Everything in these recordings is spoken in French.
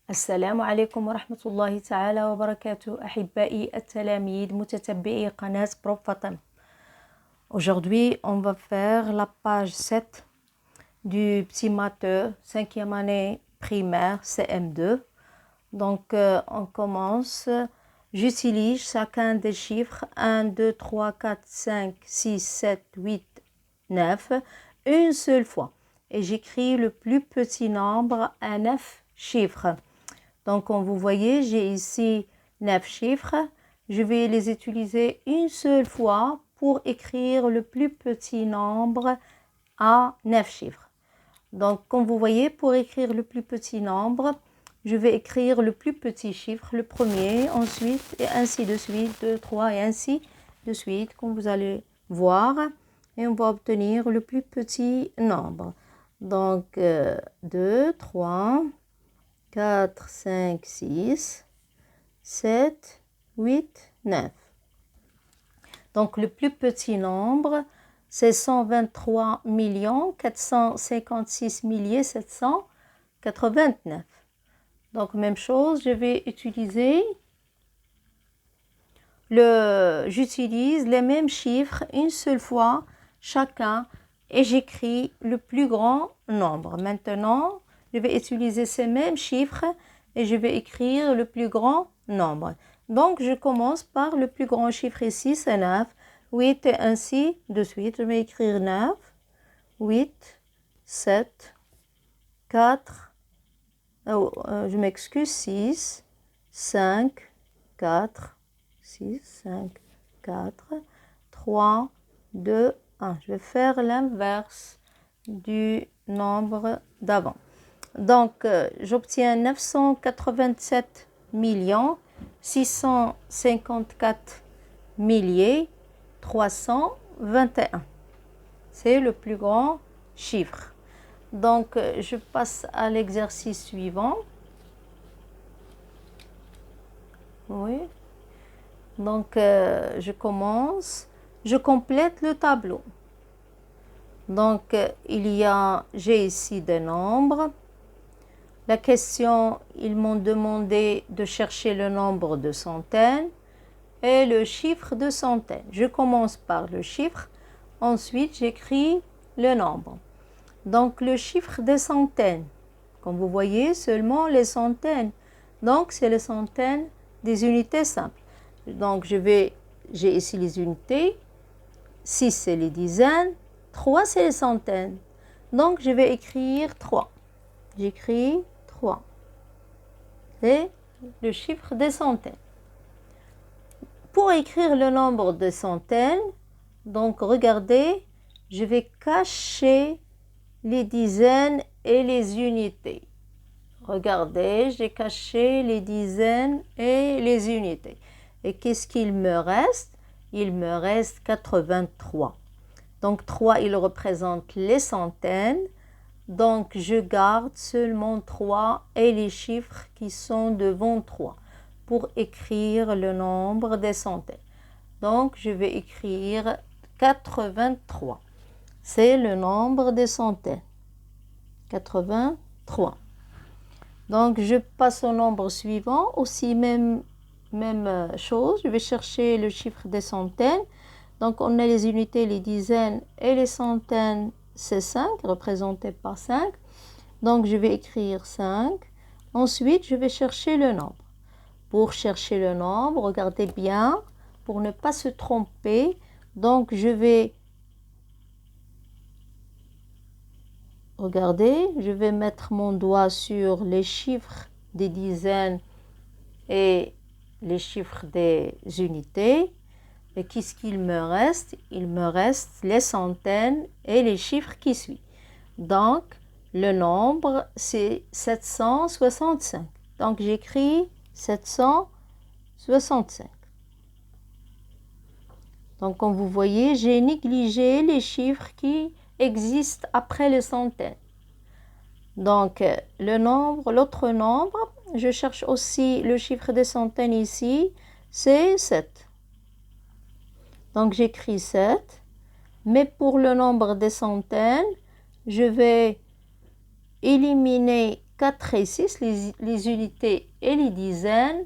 السلام عليكم ورحمة الله تعالى وبركاته أحبائي التلاميذ متتبعي قناة Prof Fatima. Aujourd'hui, on va faire la page 7 du petit matheux 5e année primaire CM2. Donc, on commence. J'utilise chacun des chiffres 1, 2, 3, 4, 5, 6, 7, 8, 9 une seule fois. Et j'écris le plus petit nombre à 9 chiffres. Donc, comme vous voyez, j'ai ici 9 chiffres. Je vais les utiliser une seule fois pour écrire le plus petit nombre à 9 chiffres. Donc, comme vous voyez, pour écrire le plus petit nombre, je vais écrire le plus petit chiffre, le premier, ensuite, et ainsi de suite, 2, 3, et ainsi de suite, comme vous allez voir. Et on va obtenir le plus petit nombre. Donc, 2, 3... 4, 5, 6, 7, 8, 9. Donc, le plus petit nombre, c'est 123 456 789. Donc, même chose, je vais utiliser j'utilise les mêmes chiffres une seule fois chacun et j'écris le plus grand nombre. Maintenant, je vais utiliser ces mêmes chiffres et je vais écrire le plus grand nombre. Donc, je commence par le plus grand chiffre ici, c'est 9, 8 et ainsi de suite. Je vais écrire 9, 8, 7, 4, je m'excuse, 6, 5, 4, 6, 5, 4, 3, 2, 1. Je vais faire l'inverse du nombre d'avant. Donc, j'obtiens 987 654 321. C'est le plus grand chiffre. Donc, je passe à l'exercice suivant. Oui. Donc, je commence. Je complète le tableau. Donc, j'ai ici des nombres. La question, ils m'ont demandé de chercher le nombre de centaines et le chiffre de centaines. Je commence par le chiffre, ensuite j'écris le nombre. Donc le chiffre des centaines, comme vous voyez, seulement les centaines. Donc c'est les centaines des unités simples. Donc j'ai ici les unités, 6 c'est les dizaines, 3 c'est les centaines. Donc je vais écrire 3. J'écris 3. C'est le chiffre des centaines. Pour écrire le nombre de centaines, donc regardez, je vais cacher les dizaines et les unités. Regardez, j'ai caché les dizaines et les unités. Et qu'est-ce qu'il me reste? Il me reste 83. Donc 3, il représente les centaines. Donc, je garde seulement 3 et les chiffres qui sont devant 3 pour écrire le nombre des centaines. Donc, je vais écrire 83. C'est le nombre des centaines. 83. Donc, je passe au nombre suivant. Aussi, même chose. Je vais chercher le chiffre des centaines. Donc, on a les unités, les dizaines et les centaines. C'est 5, représenté par 5. Donc, je vais écrire 5. Ensuite, je vais chercher le nombre. Pour chercher le nombre, regardez bien, pour ne pas se tromper. Donc, je vais mettre mon doigt sur les chiffres des dizaines et les chiffres des unités. Et qu'est-ce qu'il me reste? Il me reste les centaines et les chiffres qui suivent. Donc, le nombre, c'est 765. Donc, j'écris 765. Donc, comme vous voyez, j'ai négligé les chiffres qui existent après les centaines. Donc, l'autre nombre, je cherche aussi le chiffre des centaines ici, c'est 7. Donc, j'écris 7. Mais pour le nombre des centaines, je vais éliminer 4 et 6, les unités et les dizaines,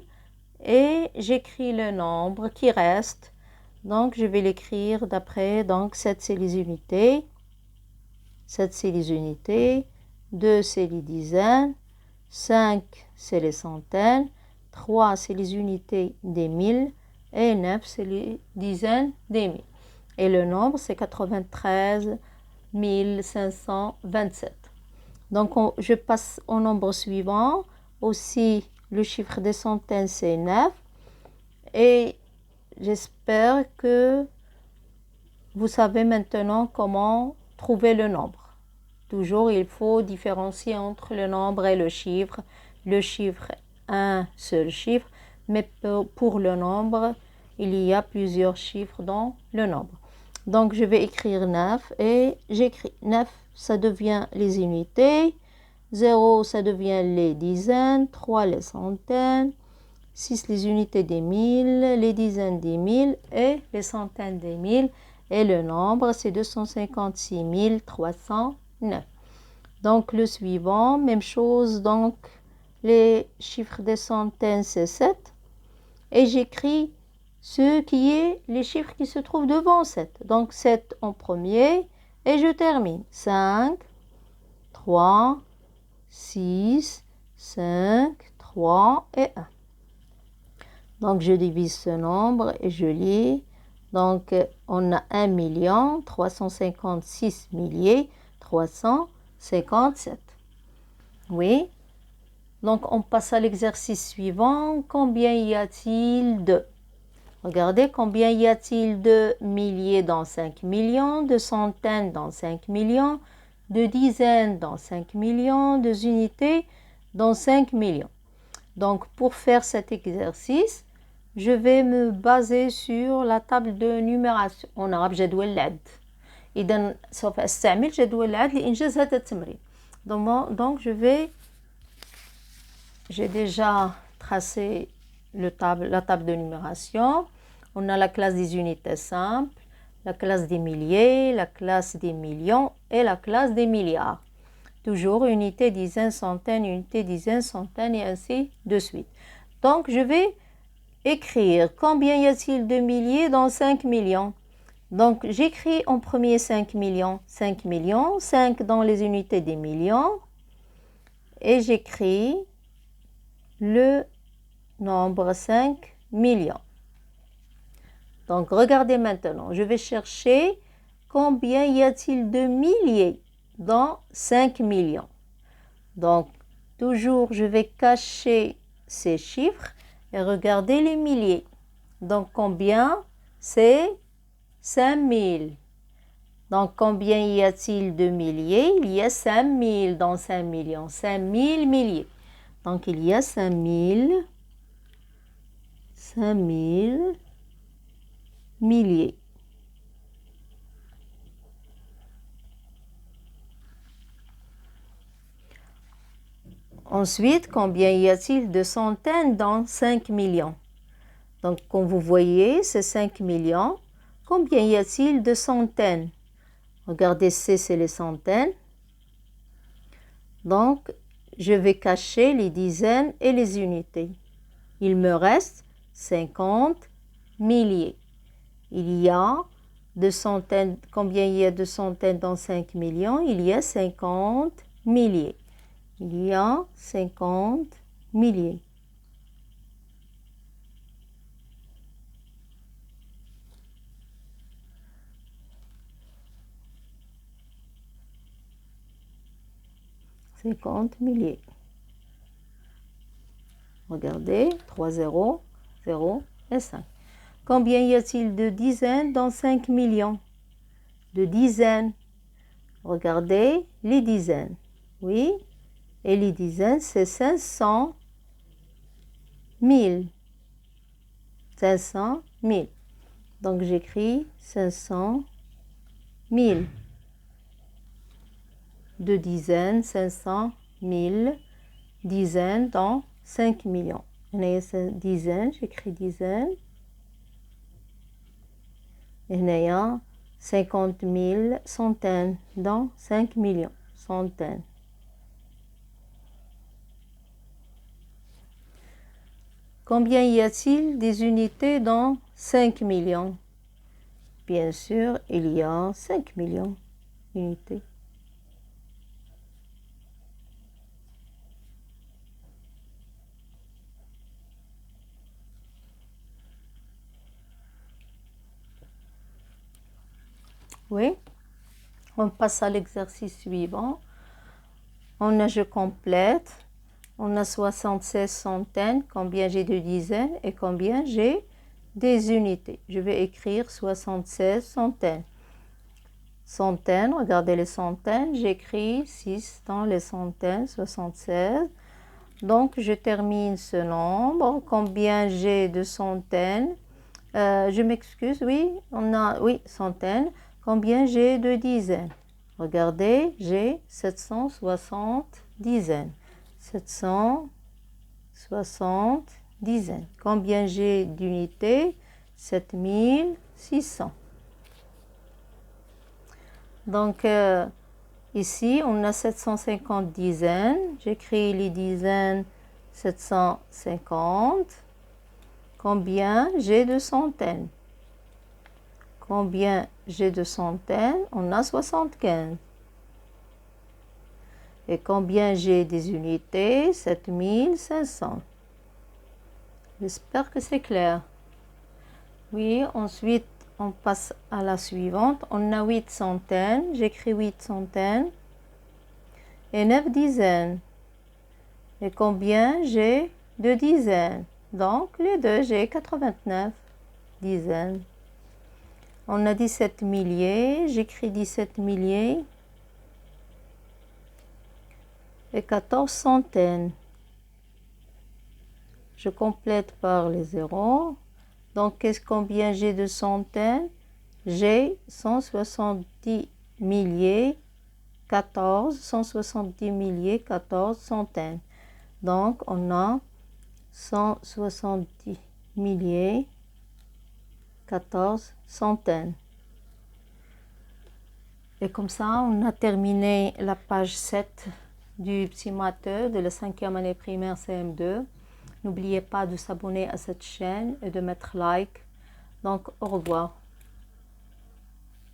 et j'écris le nombre qui reste. Donc, je vais l'écrire d'après. Donc, 7, c'est les unités. 7, c'est les unités. 2, c'est les dizaines. 5, c'est les centaines. 3, c'est les unités des milles. Et 9, c'est les dizaines des milles. Et le nombre, c'est 93 527. Donc, je passe au nombre suivant. Aussi, le chiffre des centaines, c'est 9. Et j'espère que vous savez maintenant comment trouver le nombre. Toujours, il faut différencier entre le nombre et le chiffre. Le chiffre, un seul chiffre, mais pour le nombre, il y a plusieurs chiffres dans le nombre. Donc, je vais écrire 9 et j'écris 9, ça devient les unités. 0, ça devient les dizaines. 3, les centaines. 6, les unités des milles. Les dizaines des milles et les centaines des milles. Et le nombre, c'est 256 309. Donc, le suivant, même chose. Donc, les chiffres des centaines, c'est 7. Et j'écris les chiffres qui se trouvent devant 7. Donc, 7 en premier. Et je termine. 5, 3, 6, 5, 3 et 1. Donc, je divise ce nombre et je lis. Donc, on a 1 356 357. Oui. Donc, on passe à l'exercice suivant. Combien y a-t-il de? Regardez, combien y a-t-il de milliers dans 5 millions, de centaines dans 5 millions, de dizaines dans 5 millions, de unités dans 5 millions. Donc, pour faire cet exercice, je vais me baser sur la table de numération. En arabe, جدول العد. إذا سوف أستعمل جدول العد لإنجاز هذا التمرين. Donc, j'ai déjà tracé la table de numération. On a la classe des unités simples, la classe des milliers, la classe des millions et la classe des milliards. Toujours unité, dizaine, centaine, unité, dizaine, centaine et ainsi de suite. Donc, je vais écrire combien y a-t-il de milliers dans 5 millions. Donc, j'écris en premier 5 millions. 5 millions, 5 dans les unités des millions. Et j'écris le nombre 5 millions. Donc, regardez maintenant. Je vais chercher combien y a-t-il de milliers dans 5 millions. Donc, toujours, je vais cacher ces chiffres et regarder les milliers. Donc, combien? C'est 5000. Donc, combien y a-t-il de milliers? Il y a 5000 dans 5 millions. 5000 milliers. Donc, il y a 5000 milliers. Ensuite, combien y a-t-il de centaines dans 5 millions? Donc, comme vous voyez, c'est 5 millions. Combien y a-t-il de centaines? Regardez, c'est les centaines. Donc, je vais cacher les dizaines et les unités. Il me reste 50 milliers. Il y a de centaines. Combien il y a de centaines dans 5 millions? Il y a 50 milliers. Il y a 50 milliers. Milliers. Regardez, 3 0, 0 et 5. Combien y a-t-il de dizaines dans 5 millions? De dizaines. Regardez les dizaines. Oui. Et les dizaines, c'est 500 000. 500 000. Donc, j'écris 500 000. De dizaines, 500 000. Dizaines dans 5 millions. On a dizaines, j'écris dizaines. Et on a 50 000 centaines dans 5 millions. Centaines. Combien y a-t-il des unités dans 5 millions? Bien sûr, il y a 5 millions d'unités. Oui, on passe à l'exercice suivant. On a je complète. On a 76 centaines, combien j'ai de dizaines et combien j'ai des unités. Je vais écrire 76 centaines. Centaines, regardez les centaines, j'écris 6 dans les centaines, 76. Donc je termine ce nombre. Combien j'ai de centaines? Je m'excuse, oui, oui, centaines. Combien j'ai de dizaines? Regardez, j'ai 760 dizaines. 760 dizaines. Combien j'ai d'unités? 7600. Donc, ici, on a 750 dizaines. J'écris les dizaines 750. Combien j'ai de centaines? Combien j'ai de centaines? On a 75. Et combien j'ai des unités? 7500. J'espère que c'est clair. Oui, ensuite, on passe à la suivante. On a 8 centaines. J'écris 8 centaines. Et 9 dizaines. Et combien j'ai de dizaines? Donc, les deux, j'ai 89 dizaines. On a 17 milliers. J'écris 17 milliers. Et 14 centaines. Je complète par les zéros. Donc, combien j'ai de centaines? J'ai 170 milliers, 14, 170 milliers, 14 centaines. Donc, on a 170 milliers, 14 centaines. Et comme ça, on a terminé la page 7 du petit maths de la 5e année primaire CM2. N'oubliez pas de s'abonner à cette chaîne et de mettre like. Donc, au revoir.